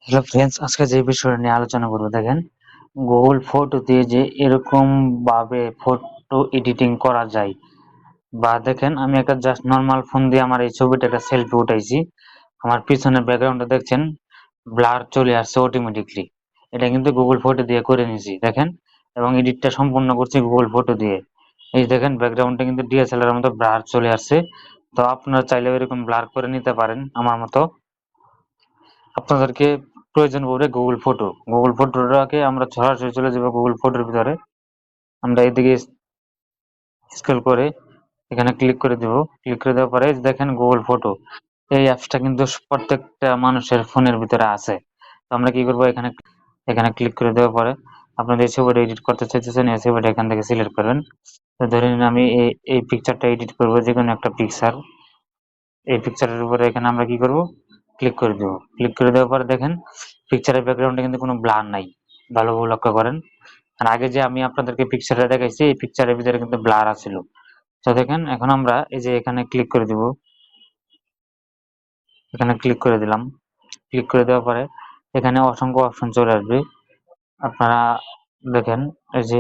Hello friends, আজকে যে বিষয়টা নিয়ে আলোচনা করবো দেখেন, গুগল ফটো দিয়ে যে এরকম ভাবে ফটো এডিটিং করা যায়। বা দেখেন, আমি একটা জাস্ট নর্মাল ফোন দিয়ে আমার এই ছবিটা একটা সেলফি উঠাইছি। আমার পিছনের ব্যাকগ্রাউন্ডটা দেখছেন ব্লার চলে আসছে অটোমেটিকলি। এটা কিন্তু গুগল ফটো দিয়ে করে নিয়েছি দেখেন, এবং এডিটটা সম্পূর্ণ করছি গুগল ফটো দিয়ে। এই দেখেন ব্যাকগ্রাউন্ডটা কিন্তু ডিএসএলআর এর মতো ব্লার চলে আসছে। তো আপনারা চাইলে এরকম ব্লার করে নিতে পারেন আমার মতো। আপনাদেরকে প্রয়োজন পড়বে গুগল ফটোটাকে আমরা সরাসরি চলে যাবো গুগল ফটোর ভিতরে। আমরা এদিকে স্ক্রল করে এখানে ক্লিক করে দেব। ক্লিক করে দেওয়ার পরে দেখেন গুগল ফটো, এই অ্যাপসটা কিন্তু প্রত্যেকটা মানুষের ফোনের ভিতরে আছে। তো আমরা কি করবো, এখানে এখানে ক্লিক করে দেওয়ার পরে আপনাদের এই ছবিটা এডিট করতে চাইতেছেন, এই ছবিটা এখান থেকে সিলেক্ট করবেন। তো ধরে নিন আমি এই এই পিকচারটা এডিট করবো, যে কোনো একটা পিকচার। এই পিকচারের উপরে এখানে আমরা কি করব, ক্লিক করে দেব। ক্লিক করে দেওয়ার পরে দেখেন পিকচারের ব্যাকগ্রাউন্ডে কিন্তু কোনো ব্লার নাই। ভালোভাবে লক্ষ্য করেন। আর আগে যে আমি আপনাদেরকে পিকচারটা দেখাইছি, এই পিকচারের ভিতরে কিন্তু ব্লার আছিল। তো দেখেন এখন আমরা এই যে এখানে ক্লিক করে দিব। এখানে ক্লিক করে দিলাম। ক্লিক করে দেওয়ার পরে এখানে অসংখ্য অপশন চলে আসবে। আপনারা দেখেন, এই যে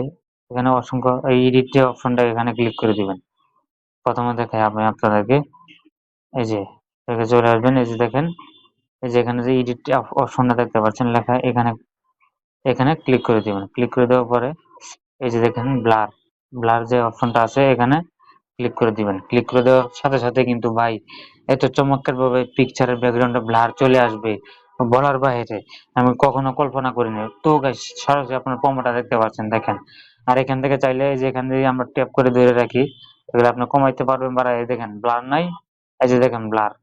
এখানে অসংখ্য, এই এডিট অপশনটা এখানে ক্লিক করে দিবেন। প্রথমে দেখাই আমি আপনাদেরকে। এই যে এখানে চলে আসবেন। এই যে দেখেন, এই যে এখানে যে এডিট অপশনটা দেখতে পাচ্ছেন লেখা, এখানে এখানে ক্লিক করে দিবেন। ক্লিক করে দেওয়ার পরে এই যে দেখেন ব্লার, ব্লার যে অপশনটা আছে এখানে ক্লিক করে দিবেন। ক্লিক করে দেওয়ার সাথে সাথে কিন্তু ভাই এত চমৎকার ভাবে পিকচারের ব্যাকগ্রাউন্ডে ব্লার চলে আসবে, বলার বাইরে। আমি কখনো কল্পনা করিনি। তো গাইস, সরাসরি আপনার প্রোমোটা দেখতে পাচ্ছেন দেখেন। আর এখান থেকে চাইলে এই যে এখান থেকে আমরা ট্যাপ করে ধরে রাখি, এগুলো আপনি কমাইতে পারবেন বাড়াই। দেখেন ব্লার নাই, এই যে দেখেন ব্লার।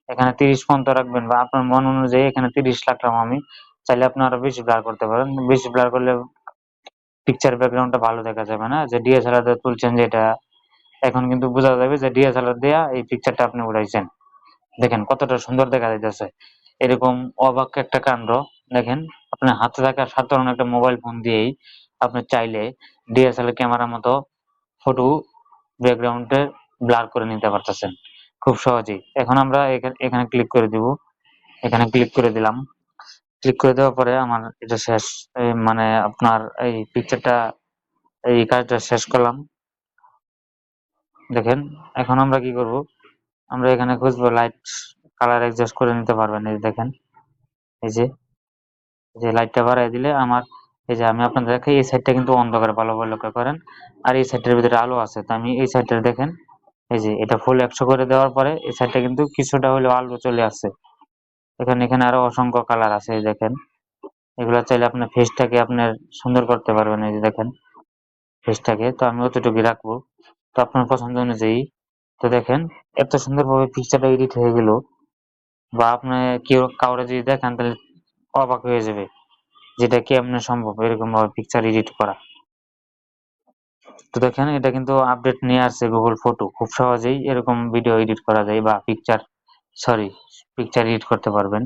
এখানে 30 পর্যন্ত রাখবেন বা আপনার মন অনুযায়ী। এখানে 30 রাখলাম আমি। চাইলে আপনি আরো বেশি ব্লার করতে পারেন। বেশি ব্লার করলে পিকচার ব্যাকগ্রাউন্ডটা ভালো দেখা যাবে না। যে ডিএসএলআর দিয়ে তুলছেন যেটা, এখন কিন্তু বোঝা যাবে যে ডিএসএলআর দিয়ে এই পিকচারটা আপনি উঠাইছেন। দেখেন কতটা সুন্দর দেখা যাইতেছে। এরকম অবাক একটা কাণ্ড। দেখেন, আপনার হাতে থাকা সাধারণ একটা মোবাইল ফোন দিয়েই আপনি চাইলে ডিএসএলআর ক্যামেরার মতো ফটো ব্যাকগ্রাউন্ডে ব্লার করে নিতে পারতেছেন খুব সহজেই। এখন আমরা এখানে ক্লিক করে দিব। এখানে ক্লিক করে দিলাম। ক্লিক করে দেওয়ার পরে আমার এটা শেষ। মানে আপনার এই পিকচারটা, এই কাজটা শেষ করলাম। দেখেন এখন আমরা কি করব, আমরা এখানে খুঁজবো লাইট, কালার অ্যাডজাস্ট করে নিতে পারবেন। এই যে দেখেন, এই যে লাইটটা বাড়াই দিলে আমার, এই যে আমি আপনাদেরকে এই সাইডটা কিন্তু অন্ধকার, ভালোভাবে লক্ষ্য করেন। আর এই সাইডটার ভিতরে আলো আছে। তো আমি এই সাইডটা দেখেন, এই যে এটা ফুল 100 করে দেওয়ার পরে এই সাইডটা কিন্তু কিছুটা হলেও আলো চলে আসছে। এখানে এখানে আরো অসংখ্য কালার আছে, এই দেখেন। এগুলা চাইলে আপনার ফেসটাকে আপনার সুন্দর করতে পারবেন। এই যে দেখেন ফেসটাকে, তো আমি অতটুকুই রাখবো, তো আপনার পছন্দ অনুযায়ী। তো দেখেন এত সুন্দরভাবে পিকচারটা এডিট হয়ে গেল, বা আপনি কেউ কাউরে যদি দেখান তাহলে অবাক হয়ে যাবে, যেটা কেমনে সম্ভব এরকম ভাবে পিকচার এডিট করা। তো দেখেন এটা কিন্তু আপডেট নিয়ে আসছে গুগল ফটো। খুব সহজেই এরকম ভিডিও এডিট করা যায় বা সরি পিকচার এডিট করতে পারবেন।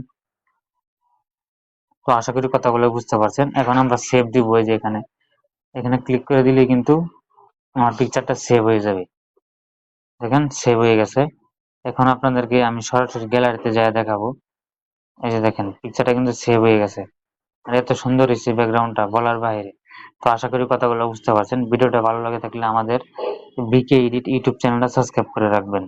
তো আশা করি কথাগুলো বুঝতে পারছেন। এখন আমরা সেভ দিব। এই যে এখানে এখানে ক্লিক করে দিলে কিন্তু আমার পিকচারটা সেভ হয়ে যাবে। দেখেন সেভ হয়ে গেছে। এখন আপনাদেরকে আমি সরাসরি গ্যালারিতে যাই দেখাবো। এই যে দেখেন পিকচারটা কিন্তু সেভ হয়ে গেছে। আর এত সুন্দর হয়েছে ব্যাকগ্রাউন্ডটা, বলার বাইরে। তো আশা করি কথাগুলো বুঝতে পারছেন। ভিডিওটা ভালো লাগে থাকলে আমাদের বিকে এডিট ইউটিউব চ্যানেলটা সাবস্ক্রাইব করে রাখবেন।